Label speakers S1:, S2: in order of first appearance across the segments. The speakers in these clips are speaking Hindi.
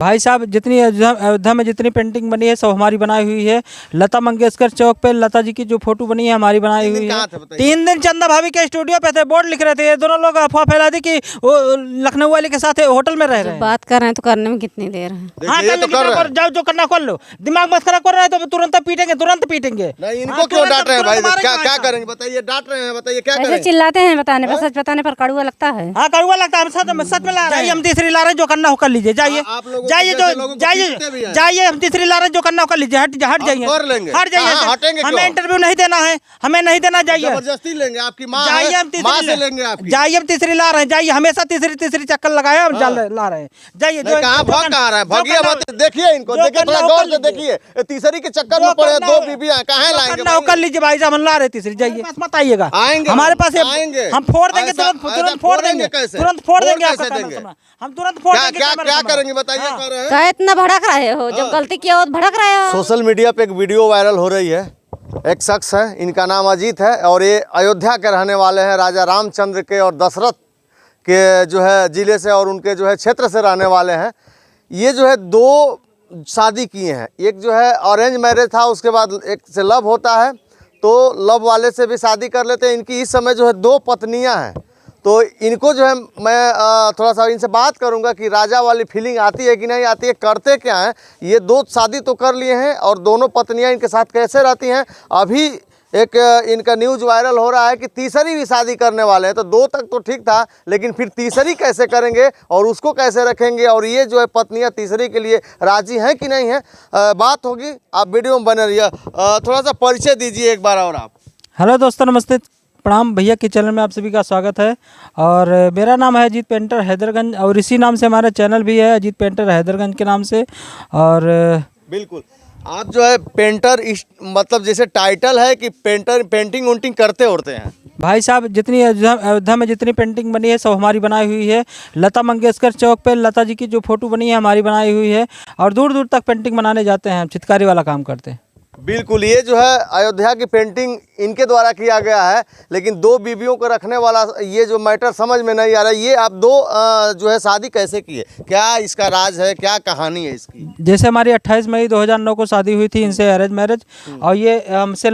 S1: भाई साहब जितनी अयोध्या में जितनी पेंटिंग बनी है सब हमारी बनाई हुई है। लता मंगेशकर चौक पे लता जी की जो फोटो बनी है हमारी बनाई हुई है। 3 दिन चंदा भाभी के स्टूडियो पे थे, बोर्ड लिख रहे थे, ये दोनों लोग अफवाह फैला दी कि वो लखनऊ वाले के साथ होटल में रह रहे हैं।
S2: बात कर रहे हैं तो करने में कितनी देर है।
S1: हाँ जाओ, जो करना कर लो, दिमाग मत खराब कर रहे हैं तो तुरंत पीटेंगे।
S3: नहीं, इनको क्यों डांट रहे हैं भाई? क्या करेंगे बताइए? डांट रहे हैं, बताइए क्या करें?
S2: चिल्लाते हैं बताने पर, सच बताने पर कड़वा लगता है।
S1: हाँ कड़वा लगता है, हम सच में ला रहे हैं। हम तीसरी ला रहे हैं, जो करना हो कर लीजिए। जाइए जाइए, हम तीसरी ला रहे हैं, जो करना हो कर लीजिए। हट जाइए, हट जाइए। हमें इंटरव्यू नहीं देना है, हमें नहीं देना। जाइए,
S3: जबरदस्ती लेंगे आपकी माँ
S1: जाइए,
S3: है,
S1: हम
S3: माँ से लेंगे आपकी।
S1: जाइए, हम तीसरी ला रहे हैं। जाइए, हमेशा तीसरी चक्कर लगाए हम ला रहे हैं। जाइए,
S3: कहाँ भाग कहाँ रहा है? भागिए मत, देखिए इनको, देखिए थोड़ा गौर से देखिए। तीसरी के चक्कर में पड़े दो बीबियां, कहाँ लाएंगे?
S1: कर लीजिए भाई साहब, हम ला रहे तीसरी। जाइए, मत आइएगा हमारे पास, हम फोड़ देंगे, तुरंत फोड़ देंगे, तुरंत फोड़ देंगे। हम तुरंत फोड़ देंगे।
S3: क्या करेंगे बताइए?
S2: क्या इतना भड़क रहे हो? जब गलती किया हो तो भड़क रहे हो।
S3: सोशल मीडिया पे एक वीडियो वायरल हो रही है। एक शख्स है, इनका नाम अजीत है और ये अयोध्या के रहने वाले हैं, राजा रामचंद्र के और दशरथ के जो है जिले से और उनके जो है क्षेत्र से रहने वाले हैं। ये जो है 2 शादी किए हैं। एक जो है अरेंज मैरिज था, उसके बाद एक से लव होता है, तो लव वाले से भी शादी कर लेते हैं। इनकी इस समय जो है 2 पत्नियां हैं। तो इनको जो है मैं थोड़ा सा इनसे बात करूंगा कि राजा वाली फीलिंग आती है कि नहीं आती है, करते क्या हैं ये। 2 शादी तो कर लिए हैं और दोनों पत्नियां इनके साथ कैसे रहती हैं। अभी एक इनका न्यूज़ वायरल हो रहा है कि तीसरी भी शादी करने वाले हैं। तो 2 तक तो ठीक था, लेकिन फिर तीसरी कैसे करेंगे और उसको कैसे रखेंगे, और ये जो है पत्नियां तीसरी के लिए राजी हैं कि नहीं है, बात होगी। आप वीडियो में बने रहिए। थोड़ा सा परिचय दीजिए एक बार और आप।
S1: हेलो दोस्तों, नमस्ते, प्रणाम। भैया के चैनल में आप सभी का स्वागत है। और मेरा नाम है अजीत पेंटर हैदरगंज, और इसी नाम से हमारा चैनल भी है, अजीत पेंटर हैदरगंज के नाम से। और
S3: बिल्कुल, आप जो है पेंटर, मतलब जैसे टाइटल है कि पेंटिंग उंटिंग करते उड़ते हैं।
S1: भाई साहब जितनी अयोध्या में जितनी पेंटिंग बनी है सब हमारी बनाई हुई है। लता मंगेशकर चौक पे लता जी की जो फोटो बनी है हमारी बनाई हुई है। और दूर दूर तक पेंटिंग बनाने जाते हैं, हम चित्रकारी वाला काम करते हैं।
S3: बिल्कुल, ये जो है अयोध्या की पेंटिंग इनके द्वारा किया गया है, लेकिन 2 बीवियों को रखने वाला ये जो मैटर समझ में नहीं आ रहा है। ये आप 2 जो है शादी कैसे किए? क्या इसका राज है, क्या कहानी है इसकी?
S1: जैसे हमारी 28 मई 2009 को शादी हुई थी इनसे, अरेंज मैरिज। और ये हमसे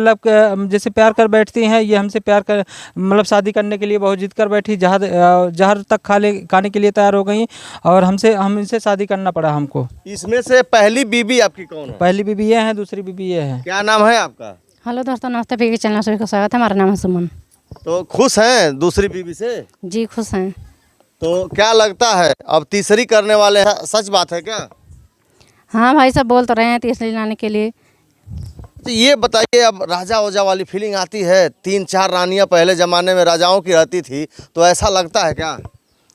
S1: जैसे प्यार कर बैठती हैं, ये हमसे प्यार कर मतलब शादी करने के लिए बहुत जिद कर बैठी, जहर तक खाने के लिए तैयार हो गई। और हम इनसे शादी करना पड़ा हमको।
S3: इसमें से पहली बीबी आपकी कौन है?
S1: पहली बीबी ये है, दूसरी बीबी ये है।
S3: क्या नाम है आपका?
S2: हेलो दोस्तों, नमस्ते। पी के चैनल सभी का स्वागत है। हमारा नाम है सुमन।
S3: तो खुश हैं दूसरी बीबी से?
S2: जी खुश हैं।
S3: तो क्या लगता है अब तीसरी करने वाले हैं, सच बात है क्या?
S2: हाँ भाई साहब, बोल तो रहे हैं तीसरी लाने के लिए।
S3: तो ये बताइए, अब राजा वजा वाली फीलिंग आती है? 3-4 रानियां पहले ज़माने में राजाओं की रहती थी, तो ऐसा लगता है क्या?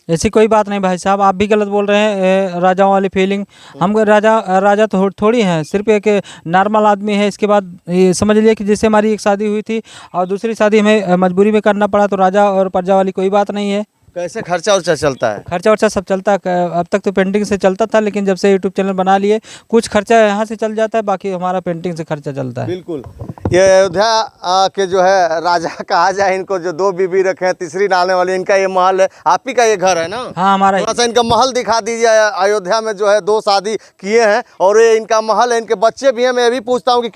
S1: ऐसी कोई बात नहीं भाई साहब, आप भी गलत बोल रहे हैं। राजाओं वाली फीलिंग, हम राजा तो थोड़ी हैं, सिर्फ एक नॉर्मल आदमी है। इसके बाद ये समझ लिए कि जैसे हमारी एक शादी हुई थी और दूसरी शादी हमें मजबूरी में करना पड़ा, तो राजा और प्रजा वाली कोई बात नहीं है।
S3: कैसे खर्चा उर्चा चलता है?
S1: खर्चा वर्चा सब चलता है। अब तक तो पेंटिंग से चलता था, लेकिन जब से यूट्यूब चैनल बना लिए कुछ खर्चा यहाँ से चल जाता है, बाकी हमारा पेंटिंग से खर्चा चलता है।
S3: बिल्कुल, ये अयोध्या के जो है राजा कहा जाए इनको, जो 2 बीबी रखे हैं, तीसरी डालने वाली, इनका ये महल है। आप ही का ये घर है ना?
S1: हाँ हमारा।
S3: थोड़ा सा इनका महल दिखा दीजिए। अयोध्या में जो है 2 शादी किए हैं और ये इनका महल है। इनके बच्चे भी हैं। मैं ये भी पूछता हूँ कि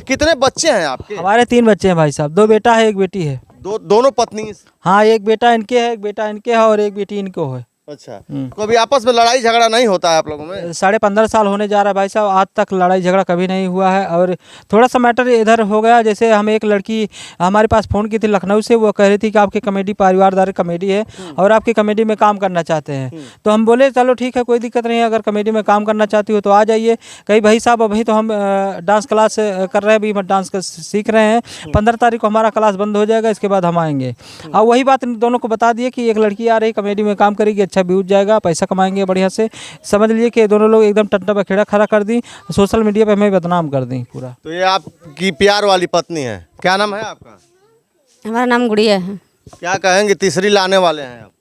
S3: कितने बच्चे हैं आपके?
S1: हमारे 3 बच्चे हैं भाई साहब, 2 बेटा है, 1 बेटी है।
S3: दोनों पत्नी?
S1: हाँ, एक बेटा इनके है, एक बेटा इनके है और एक बेटी इनको है।
S3: अच्छा, तो अभी आपस में लड़ाई झगड़ा नहीं होता है आप लोगों में?
S1: 15.5 साल होने जा रहा है भाई साहब, आज तक लड़ाई झगड़ा कभी नहीं हुआ है। और थोड़ा सा मैटर इधर हो गया, जैसे हम एक लड़की हमारे पास फ़ोन की थी लखनऊ से, वो कह रही थी कि आपकी कमेडी परिवारदारी कमेडी है और आपकी कमेडी में काम करना चाहते हैं। तो हम बोले चलो ठीक है, कोई दिक्कत नहीं है, अगर कमेडी में काम करना चाहती हो तो आ जाइए। कहीं भाई साहब अभी तो हम डांस क्लास कर रहे हैं, अभी हम डांस सीख रहे हैं। 15 तारीख को हमारा क्लास बंद हो जाएगा, इसके बाद हम आएंगे। और वही बात इन दोनों को बता दिए कि एक लड़की आ रही कमेडी में काम करेगी, अच्छा व्यूज जाएगा, पैसा कमाएंगे बढ़िया से। समझ लीजिए कि दोनों लोग एकदम टट्टा बखेड़ा खड़ा कर दी, सोशल मीडिया पे हमें बदनाम कर दी पूरा।
S3: तो ये आपकी प्यार वाली पत्नी है? क्या नाम है आपका?
S2: हमारा नाम गुड़िया है।
S3: क्या कहेंगे, तीसरी लाने वाले हैं आप?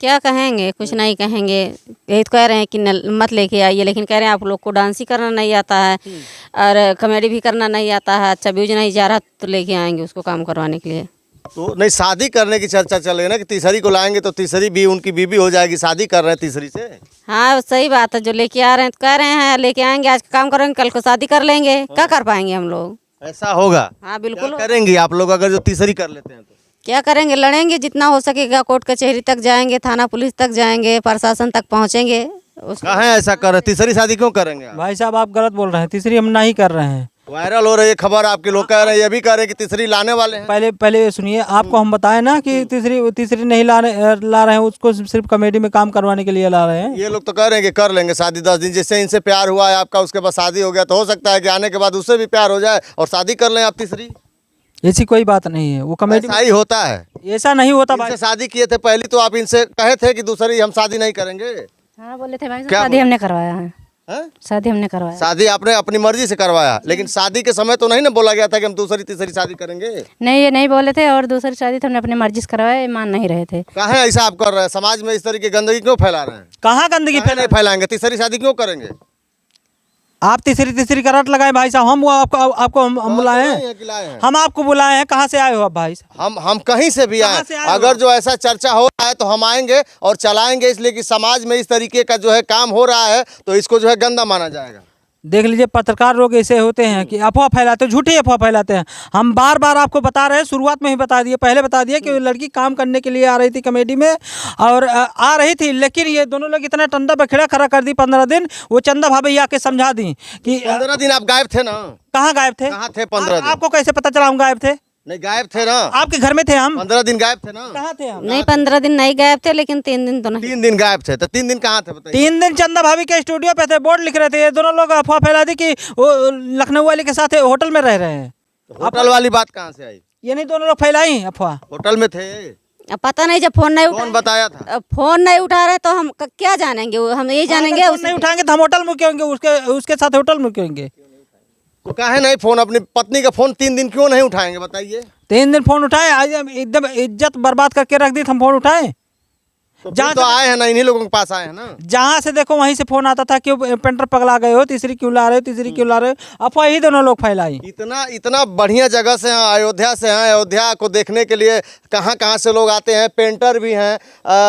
S2: क्या कहेंगे, कुछ नहीं कहेंगे। यही तो कह रहे हैं कि मत लेके आइए, लेकिन कह रहे हैं आप लोग को डांस ही करना नहीं आता है और कॉमेडी भी करना नहीं आता है, अच्छा व्यूज नहीं जा रहा तो लेके आएंगे उसको काम करवाने के लिए।
S3: तो नहीं, शादी करने की चर्चा चल रही है ना कि तीसरी को लाएंगे तो तीसरी भी उनकी बीबी हो जाएगी, शादी कर रहे हैं तीसरी से।
S2: हाँ सही बात है, जो लेके आ रहे हैं तो कह रहे हैं लेके आएंगे, आज काम करेंगे कल को शादी कर लेंगे, क्या कर पाएंगे हम लोग।
S3: ऐसा होगा?
S2: हाँ बिल्कुल।
S3: क्या करेंगी आप लोग अगर जो तीसरी कर लेते हैं तो?
S2: क्या करेंगे, लड़ेंगे जितना हो सकेगा, कोर्ट कचहरी तक जाएंगे, थाना पुलिस तक जाएंगे, प्रशासन तक पहुंचेंगे।
S3: कहाँ ऐसा कर रहे हैं? तीसरी शादी क्यों करेंगे आप?
S1: भाई साहब आप गलत बोल रहे हैं, तीसरी हम नहीं कर रहे हैं।
S3: वायरल हो रही है खबर, आपके लोग कह रहे हैं, ये भी कह रहे हैं कि तीसरी लाने वाले हैं।
S1: पहले सुनिए, आपको हम बताएं ना कि तीसरी नहीं ला रहे हैं, उसको सिर्फ कॉमेडी में काम करवाने के लिए ला रहे हैं।
S3: ये लोग तो कह रहे हैं कि कर लेंगे शादी 10 दिन, जिससे इनसे प्यार हुआ है आपका, उसके बाद शादी हो गया तो हो सकता है कि आने के बाद उससे भी प्यार हो जाए और शादी कर लें आप तीसरी।
S1: ऐसी कोई बात नहीं है, वो कॉमेडी
S3: ऐसा ही होता है।
S1: ऐसा नहीं होता भाई।
S3: इनसे शादी किए थे पहली तो आप इनसे कहे थे कि दूसरी हम शादी नहीं करेंगे।
S4: हाँ बोले थे भाई साहब,
S3: क्या
S4: शादी हमने करवाया है।
S3: हैं?
S4: शादी हमने करवाया।
S3: शादी आपने अपनी मर्जी से करवाया, लेकिन शादी के समय तो नहीं ना बोला गया था कि हम दूसरी तीसरी शादी करेंगे।
S4: नहीं ये नहीं बोले थे, और दूसरी शादी तो हमने अपनी मर्जी से करवाया, ये मान नहीं रहे थे।
S3: कहाँ ऐसा आप कर रहे हैं? समाज में इस तरह की गंदगी क्यों फैला रहे हैं?
S1: कहाँ गंदगी
S3: कहाँ नहीं फैलाएंगे? तीसरी शादी क्यों करेंगे?
S1: आप तीसरी करट लगाए भाई साहब। हम आपको हम बुलाए हैं, हम आपको बुलाए हैं। कहाँ से आए हो आप भाई साहब?
S3: हम कहीं से भी
S1: कहाँ से
S3: आए,
S1: आए हो?
S3: अगर जो ऐसा चर्चा हो रहा है तो हम आएंगे और चलाएंगे, इसलिए कि समाज में इस तरीके का जो है काम हो रहा है तो इसको जो है गंदा माना जाएगा।
S1: देख लीजिए, पत्रकार लोग ऐसे होते हैं कि अफवाह फैलाते हैं, झूठी अफवाह फैलाते हैं। हम बार बार आपको बता रहे हैं, शुरुआत में ही बता दिए, पहले बता दिए कि वो लड़की काम करने के लिए आ रही थी कॉमेडी में, और आ रही थी, लेकिन ये दोनों लोग इतना टंडा पे खड़ा कर दी 15 दिन। वो चंदा भाभी आके समझा दी कि
S3: 15 दिन आप गायब थे ना?
S1: कहाँ गायब थे?
S3: कहाँ थे 15 दिन?
S1: आपको कैसे पता चला हम गायब थे?
S3: नहीं गायब थे ना?
S1: आपके घर में थे हम।
S3: 15 दिन गायब थे ना?
S1: कहाँ थे हम?
S2: नहीं 15 दिन नहीं गायब थे, लेकिन 3 दिन तो नहीं।
S3: 3 दिन गायब थे, तो 3 दिन कहाँ थे बताइए?
S1: 3 दिन चंदा भाभी के स्टूडियो पे थे, बोर्ड लिख रहे थे। ये दोनों लोग अफवाह फैला दी कि वो लखनऊ वाली के साथ होटल में रह रहे हैं।
S3: होटल वाली बात कहाँ से आई?
S1: ये नहीं दोनों लोग फैलाई अफवाह।
S3: होटल में थे?
S2: अब पता नहीं, जब फोन नहीं
S3: कौन बताया था?
S2: अब फोन नहीं उठा रहे तो हम क्या जानेंगे, हम यही जानेंगे।
S1: फोन नहीं उठाएंगे तो हम होटल में क्यों होंगे? उसके साथ होटल में क्यों होंगे?
S3: तो काहे नहीं फोन, अपनी पत्नी का फोन 3 दिन क्यों नहीं उठाएंगे बताइए?
S1: 3 दिन फोन उठाए, आज एकदम इज्जत बर्बाद करके रख दी, हम फोन उठाए।
S3: तो फिर तो आए हैं ना, इन्हीं लोगों के पास आए हैं ना।
S1: जहाँ से देखो वहीं से फोन आता था, क्यों पेंटर पगला गए हो, तीसरी क्यों ला रहे हो, तीसरी क्यों ला रहे हो। अफवाह ही दोनों लोग फैलाई।
S3: इतना बढ़िया जगह से हैं, अयोध्या से हैं। अयोध्या को देखने के लिए कहाँ कहाँ से लोग आते हैं, पेंटर भी हैं।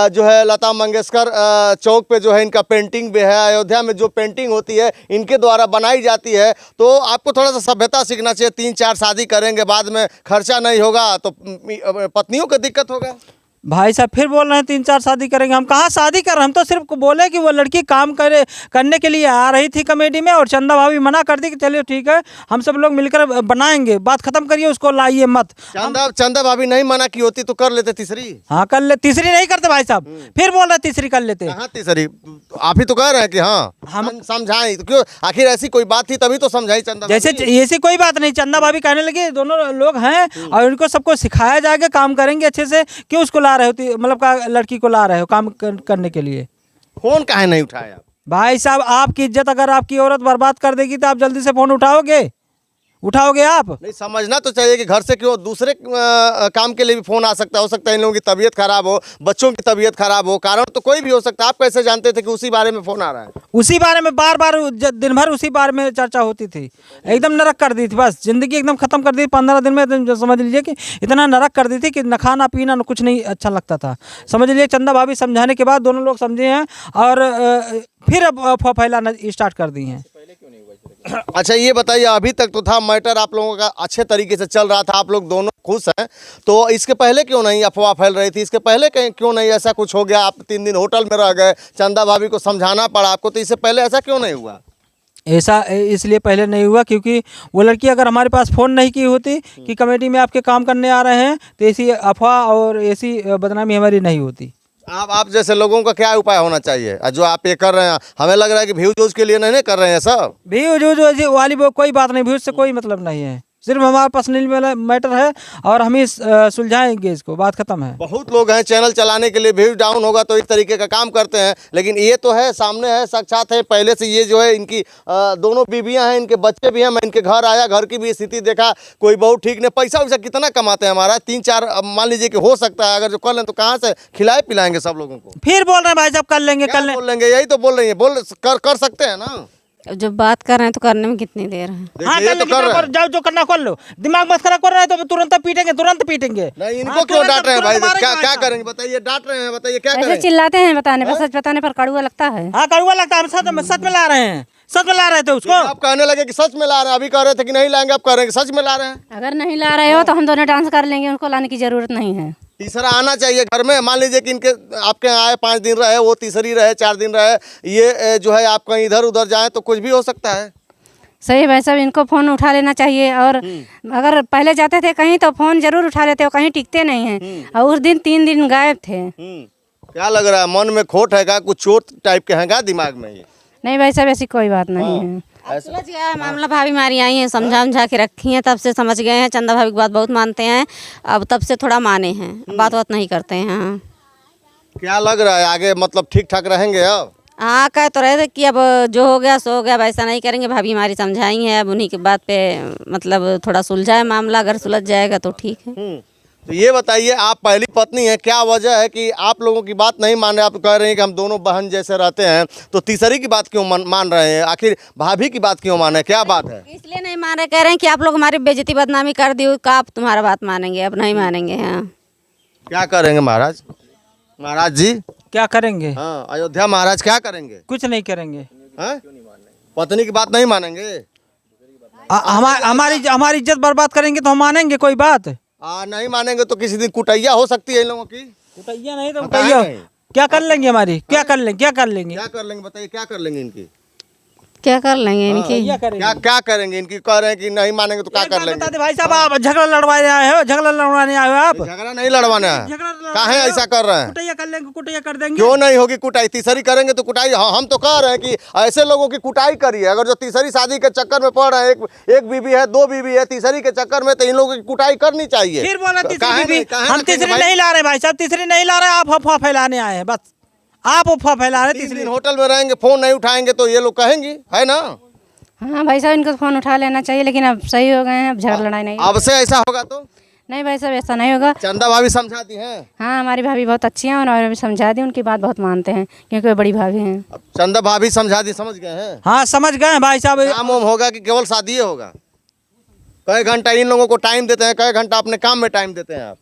S3: जो है लता मंगेशकर चौक पे जो है इनका पेंटिंग भी है। अयोध्या में जो पेंटिंग होती है इनके द्वारा बनाई जाती है। तो आपको थोड़ा सा सभ्यता सीखना चाहिए। 3-4 शादी करेंगे, बाद में खर्चा नहीं होगा तो पत्नियों को दिक्कत होगा।
S1: भाई साहब फिर बोल रहे हैं 3-4 शादी करेंगे। हम कहाँ शादी कर रहे हैं? हम तो सिर्फ बोले कि वो लड़की काम करने के लिए आ रही थी कॉमेडी में, और चंदा भाभी मना कर दी कि चलिए ठीक है, हम सब लोग मिलकर बनाएंगे, बात खत्म करिए, उसको लाइए मत।
S3: चंदा भाभी नहीं मना की होती तो कर लेते तीसरी।
S1: हाँ कर ले, तीसरी नहीं करते भाई साहब। फिर बोल रहे तीसरी कर लेते।
S3: कहाँ तीसरी? आप ही तो कह रहे हैं कि हाँ हम समझाएं, तो क्यों? आखिर ऐसी कोई बात थी तभी तो समझाई चंदा
S1: जैसे
S3: भाभी।
S1: ऐसी कोई बात नहीं। चंदा भाभी कहने लगी दोनों लोग हैं और इनको सबको सिखाया जाएगा, काम करेंगे अच्छे से, क्यों उसको ला रहे होती, मतलब का लड़की को ला रहे हो काम करने के लिए।
S3: फोन काहे नहीं उठाया?
S1: भाई साहब आपकी इज्जत अगर आपकी औरत बर्बाद कर देगी तो आप जल्दी से फोन उठाओगे आप?
S3: नहीं, समझना तो चाहिए कि घर से क्यों दूसरे काम के लिए भी फोन आ सकता है। हो सकता है इन लोगों की तबीयत खराब हो, बच्चों की तबीयत खराब हो, कारण तो कोई भी हो सकता है। आप कैसे जानते थे कि उसी बारे में फोन आ रहा है?
S1: उसी बारे में बार बार दिन भर उसी बारे में चर्चा होती थी। एकदम नरक कर दी थी, बस जिंदगी एकदम खत्म कर दी 15 दिन में। समझ लीजिए कि इतना नरक कर दी थी कि न खाना पीना न कुछ नहीं अच्छा लगता था। समझ लीजिए चंदा भाभी समझाने के बाद दोनों लोग समझे हैं और फिर अब अफवाह फैलाना स्टार्ट कर दी हैं।
S3: अच्छा ये बताइए, अभी तक तो था मैटर आप लोगों का अच्छे तरीके से चल रहा था, आप लोग दोनों खुश हैं, तो इसके पहले क्यों नहीं अफवाह फैल रही थी? इसके पहले क्यों नहीं ऐसा कुछ हो गया? आप 3 दिन होटल में रह गए, चंदा भाभी को समझाना पड़ा आपको, तो इससे पहले ऐसा क्यों नहीं हुआ?
S1: ऐसा इसलिए पहले नहीं हुआ क्योंकि वो लड़की अगर हमारे पास फ़ोन नहीं की होती कि कमेटी में आपके काम करने आ रहे हैं, तो ऐसी अफवाह और ऐसी बदनामी हमारी नहीं होती।
S3: आप जैसे लोगों का क्या उपाय होना चाहिए जो आप ये कर रहे हैं? हमें लग रहा है कि व्यूज के लिए नहीं कर रहे हैं सब।
S1: व्यूज वाली वो कोई बात नहीं, व्यूज से कोई मतलब नहीं है, सिर्फ हमारा पर्सनल मैटर है और हम ही सुलझाएंगे इसको, बात खत्म है।
S3: बहुत लोग हैं चैनल चलाने के लिए, व्यूज डाउन होगा तो इस तरीके का काम करते हैं, लेकिन ये तो है सामने है, साक्षात है। पहले से ये जो है इनकी दोनों बीवियां हैं, इनके बच्चे भी हैं। मैं इनके घर आया, घर की भी स्थिति देखा, कोई बहुत ठीक नहीं। पैसा वैसा कितना कमाते हैं हमारा? 3-4 मान लीजिए कि हो सकता है, अगर जो कर लें तो कहाँ से खिलाए पिलाएंगे सब लोगों को?
S1: फिर बोल रहे हैं भाई साहब कर लेंगे,
S3: बोल लेंगे, यही तो बोल रही है, कर सकते हैं ना।
S2: अब जब बात कर रहे हैं तो करने में कितनी देर है।
S1: हाँ
S3: देखिए,
S1: कर
S3: तो कर रहे हैं।
S1: जाओ जो करना कर लो, दिमाग मत खराब कर रहे हैं तो तुरंत पीटेंगे।
S3: नहीं, इनको
S1: हाँ,
S3: क्यों
S1: तुरंत-
S3: डांट रहे हैं भाई?
S1: तुरंत
S3: क्या
S1: मारेंगे
S3: क्या
S1: भाई
S3: करेंगे बताइए? डांट रहे हैं, बताइए क्या
S4: ऐसे
S3: करें?
S4: चिल्लाते हैं बताने पर, सच बताने पर कड़वा लगता है।
S1: हाँ कड़वा लगता है, हम सच में ला रहे हैं, सच में ला रहे थे उसको।
S3: आप कहने लगे कि सच में ला रहे हैं, अभी कह रहे थे कि नहीं लाएंगे, अब कह रहे हैं कि सच में ला रहे हैं।
S4: अगर नहीं ला रहे हो तो हम दोनों डांस कर लेंगे, उनको लाने की जरूरत नहीं है।
S3: तीसरा आना चाहिए घर में। मान लीजिए कि इनके आपके यहाँ आए 5 दिन रहे, वो तीसरी रहे 4 दिन रहे, ये जो है आप कहीं इधर उधर जाएं तो कुछ भी हो सकता है।
S4: सही भाई साहब, इनको फ़ोन उठा लेना चाहिए। और अगर पहले जाते थे कहीं तो फ़ोन जरूर उठा लेते हो, कहीं टिकते नहीं हैं। और उस दिन 3 दिन गायब थे।
S3: क्या लग रहा है, मन में खोट है क्या? कुछ चोट टाइप के हैं क्या दिमाग में? ये
S4: नहीं भाई साहब, ऐसी कोई बात नहीं है।
S2: अब सुलझ गया है मामला। भाभी हमारी आई हैं, समझा के रखी हैं, तब से समझ गए हैं। चंदा भाभी की बात बहुत मानते हैं, अब तब से थोड़ा माने हैं, बात नहीं करते हैं। हाँ
S3: क्या लग रहा है आगे मतलब ठीक ठाक रहेंगे अब?
S2: हाँ, कह तो रहे थे कि अब जो हो गया सो हो गया, वैसा नहीं करेंगे। भाभी हमारी समझाई है, अब उन्हीं की बात पे मतलब थोड़ा सुलझाए मामला। अगर सुलझ जाएगा तो ठीक है।
S3: तो ये बताइए, आप पहली पत्नी हैं, क्या वजह है कि आप लोगों की बात नहीं मान रहे? आप कह रहे हैं कि हम दोनों बहन जैसे रहते हैं, तो तीसरी की बात क्यों मान रहे हैं? आखिर भाभी की बात क्यों माने? क्या बात है?
S2: इसलिए नहीं मान रहे, कह रहे हैं कि आप लोग हमारी बेइज्जती बदनामी कर दी, का आप तुम्हारा बात मानेंगे? अब नहीं मानेंगे। हाँ
S3: क्या करेंगे महाराज? महाराज जी
S1: क्या करेंगे?
S3: हाँ, अयोध्या महाराज क्या करेंगे?
S1: कुछ नहीं करेंगे।
S3: हैं? पत्नी की बात नहीं मानेंगे?
S1: हमारी इज्जत बर्बाद करेंगे तो हम मानेंगे कोई बात?
S3: नहीं मानेंगे तो किसी दिन कुटैया हो सकती है इन लोगों की।
S1: कुटैया नहीं तो
S3: बताएं
S1: कुटैया
S3: नहीं।
S1: क्या कर लेंगे? हमारी क्या कर लेंगे?
S3: क्या कर लेंगे बताइए? क्या कर लेंगे इनकी?
S2: क्या कर लेंगे इनकी?
S1: क्या करेंगे?
S3: क्या करेंगे इनकी? कह रहे हैं कि नहीं मानेंगे तो क्या
S1: एक
S3: कर
S1: बात
S3: लेंगे?
S1: बता दे भाई साहब, आप झगड़ा लड़वाने आए हो? झगड़ा लड़वाने आए हो आप?
S3: झगड़ा नहीं लड़वाना है।
S1: झगड़ा लड़वाने
S3: काहे
S1: आए हो?
S3: ऐसा कर रहे हैं?
S1: कुटैया कर लेंगे, कुटैया कर देंगे।
S3: क्यों नहीं होगी कुटाई? तीसरी करेंगे तो कुटाई। हम तो कह रहे हैं कि ऐसे लोगों की कुटाई करिए। अगर जो तीसरी शादी के चक्कर में पड़ रहे हैं, एक बीवी है, 2 बीवी है, तीसरी के चक्कर में, तो इन लोगों की कुटाई करनी चाहिए।
S1: फिर बोला तीसरी
S3: काहे
S1: बीवी।
S3: नहीं- काहे
S1: हम
S3: ना कहेंगे
S1: तीसरी
S3: भाई?
S1: नहीं ला रहे भाई साहब, तीसरी नहीं ला रहे, आप अफवाह फैलाने आए हैं। बस आप अफवाह फैला रहे।
S3: 3
S1: तीसरी
S3: दिन होटल में रहेंगे, फोन नहीं उठाएंगे तो ये लोग कहेंगी, है ना?
S4: हाँ भाई साहब, इनको फ़ोन उठा लेना चाहिए, लेकिन अब सही हो गए हैं, अब झगड़ा लड़ाई नहीं।
S3: अब से ऐसा होगा तो
S4: नहीं भाई साहब, ऐसा नहीं होगा।
S3: चंदा भाभी समझाती हैं।
S4: हाँ, हमारी भाभी बहुत अच्छी हैं, उन्होंने भी समझा दी, उनकी बात बहुत मानते हैं क्योंकि वो बड़ी भाभी हैं।
S3: अब चंदा भाभी समझा दी, समझ गए हैं?
S1: हाँ समझ गए हैं भाई साहब।
S3: काम वाम होगा कि केवल शादी होगा? कई घंटा इन लोगों को टाइम देते हैं, कई घंटा अपने काम में टाइम देते हैं आप?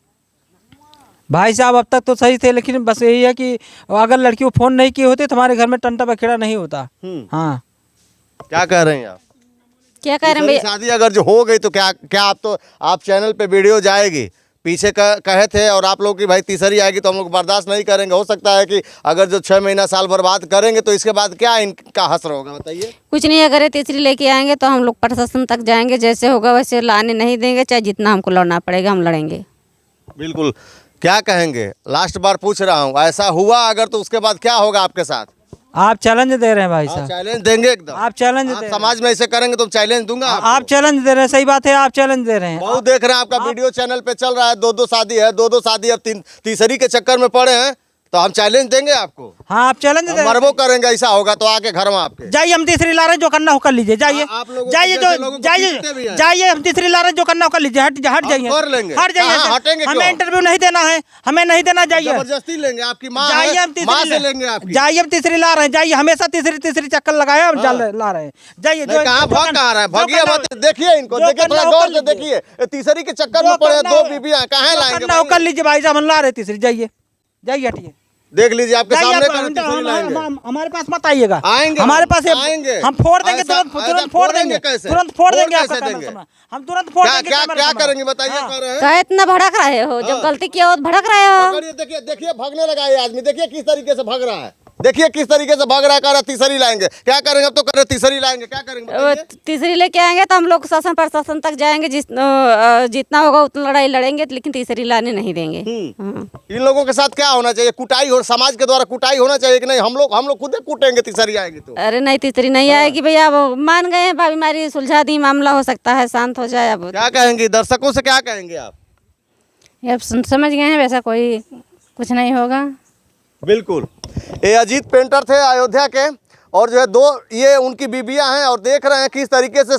S1: भाई साहब अब तक तो सही थे, लेकिन बस यही है कि अगर लड़की को फोन नहीं किए होते तो हमारे घर में टंटा बखेड़ा नहीं होता। हाँ
S3: क्या कह रहे हैं आप?
S2: क्या कह रहे हैं
S3: तीसरी
S2: भैया?
S3: शादी अगर जो हो गई तो क्या आप चैनल पे वीडियो जाएगी, पीछे कहे थे और आप लोग की भाई तीसरी आएगी तो हम लोग बर्दाश्त नहीं करेंगे। हो सकता है कि अगर जो 6 महीना साल भर बात करेंगे तो इसके बाद क्या इनका हसर होगा बताइए?
S2: कुछ नहीं, अगर ये तीसरी लेके आएंगे तो हम लोग प्रशासन तक जाएंगे, जैसे होगा वैसे लाने नहीं देंगे, चाहे जितना हमको लड़ना पड़ेगा हम लड़ेंगे।
S3: बिल्कुल। क्या कहेंगे? लास्ट बार पूछ रहा हूँ, ऐसा हुआ अगर तो उसके बाद क्या होगा आपके साथ?
S1: आप चैलेंज दे रहे हैं भाई साहब।
S3: चैलेंज देंगे एकदम।
S1: आप चैलेंज दे
S3: आप
S1: रहे हैं।
S3: समाज में ऐसे करेंगे तो चैलेंज दूंगा आपको।
S1: आप चैलेंज दे रहे हैं, सही बात है, आप चैलेंज दे रहे हैं।
S3: बहुत देख रहे हैं आपका वीडियो चैनल पे चल रहा है, 2-2 शादी है, 2-2 शादी, अब तीसरी के चक्कर में पड़े हैं, तो हम चैलेंज देंगे आपको।
S1: हाँ आप चैलेंज दे रहे हैं।
S3: मरबो करेंगे ऐसा होगा तो आके घर में आपके।
S1: जाइए, हम तीसरी ला रहे हैं, जो करना हो कर लीजिए। जाइए
S3: आप लोगों को
S1: जाइए,
S3: जैसे लोगों को पीटते भी हैं।
S1: जाइए, हम तीसरी ला रहे हैं, जो करना हो कर लीजिए। हट जाइए,
S3: कर लेंगे।
S1: हट जाइए।
S3: कहाँ हटेंगे
S1: हमें
S3: क्यों?
S1: इंटरव्यू नहीं देना है, हमें नहीं देना। जाइए
S3: जबरदस्ती लेंगे, आपकी माँ
S1: जाइए,
S3: है,
S1: हम
S3: माँ से
S1: तीसरी
S3: लेंगे आपकी।
S1: जाइए, हम तीसरी ला रहे हैं। जाइए, हमेशा तीसरी चक्कर लगाए हम ला रहे हैं। जाइए।
S3: नहीं, कहाँ भाग कहाँ रहा है? भागिए मत, देखिए इनको,
S1: जो
S3: देखिए थोड़ा
S1: करना हो
S3: गौर
S1: कर
S3: से
S1: लीजिए।
S3: देखिए। तीसरी के चक्कर में पड़े 2 बीबियां, कहाँ लाएंगे
S1: करना हो
S3: भाई?
S1: कर लीजिए भाई साहब, हम ला रहे हैं तीसरी। जाइए, हटिए।
S3: देख लीजिए आपके
S1: जाइए,
S3: सामने
S1: आप-
S3: करें, तीसरी लाएंगे।
S1: हमारे पास मत आइएगा।
S3: आएंगे,
S1: हमारे पास
S3: आएंगे।
S1: हम फोड़ देंगे,
S3: ऐसा
S1: तुरंत फोड़ देंगे,
S3: कैसे?
S1: तुरंत फोड़ देंगे
S3: कैसे
S1: आपका कैमरा
S3: देंगे?
S1: सामना। हम तुरंत फोड़ देंगे
S3: क्या
S1: कैमरा
S3: क्या
S1: सामना।
S3: करेंगे बताइए?
S1: हाँ।
S3: कर रहे हैं।
S2: क्या इतना भड़क रहे हो? जब गलती किया हो तो भड़क रहे हो?
S3: पकड़िए, देखिए भागने लगा ये आदमी, देखिए किस तरीके से भाग रहा है, देखिए किस तरीके से भाग रहा है। कह रहा है तीसरी लाएंगे, क्या करेंगे? अब तो कर रहे तीसरी लाएंगे, क्या करेंगे
S2: वो
S3: बताइए?
S2: तीसरी लेके आएंगे तो हम लोग शासन प्रशासन तक जाएंगे, जितना होगा उतना लड़ाई लड़ेंगे, लेकिन तीसरी लाने नहीं देंगे। हाँ।
S3: इन लोगों के साथ क्या होना चाहिए? कुटाई हो, समाज के द्वारा कुटाई होना चाहिए कि नहीं? हम लोग खुद ही कूटेंगे तीसरी आएगी तो।
S2: अरे नहीं, तीसरी नहीं आएगी भैया, अब मान गए हैं, भाभी हमारी सुलझा दी, मामला हो सकता है शांत हो जाए। अब
S3: क्या कहेंगे दर्शकों से, क्या कहेंगे आप?
S4: ये अब समझ गए हैं, वैसा कोई कुछ नहीं होगा।
S3: बिल्कुल। ये अजीत पेंटर थे अयोध्या के, और जो है 2 ये उनकी बीबियां हैं, और देख रहे हैं किस तरीके से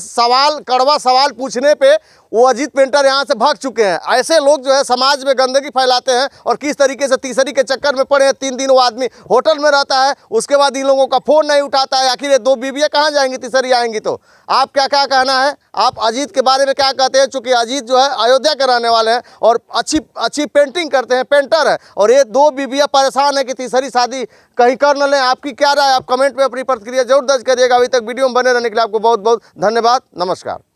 S3: कड़वा सवाल पूछने पे वो अजीत पेंटर यहाँ से भाग चुके हैं। ऐसे लोग जो है समाज में गंदगी फैलाते हैं और किस तरीके से तीसरी के चक्कर में पड़े हैं। 3 दिन वो आदमी होटल में रहता है, उसके बाद इन लोगों का फ़ोन नहीं उठाता है। आखिर ये 2 बीवियाँ कहाँ जाएंगी, तीसरी आएंगी तो? आप क्या क्या कहना है, आप अजीत के बारे में क्या कहते हैं? चूँकि अजीत जो है अयोध्या के रहने वाले हैं और अच्छी पेंटिंग करते हैं, पेंटर है, और ये 2 बीवियाँ परेशान है कि तीसरी शादी कहीं कर न लें। आपकी क्या राय? आप कमेंट में अपनी प्रतिक्रिया जरूर दर्ज करिएगा। अभी तक वीडियो में बने रहने के लिए आपको बहुत बहुत धन्यवाद। नमस्कार।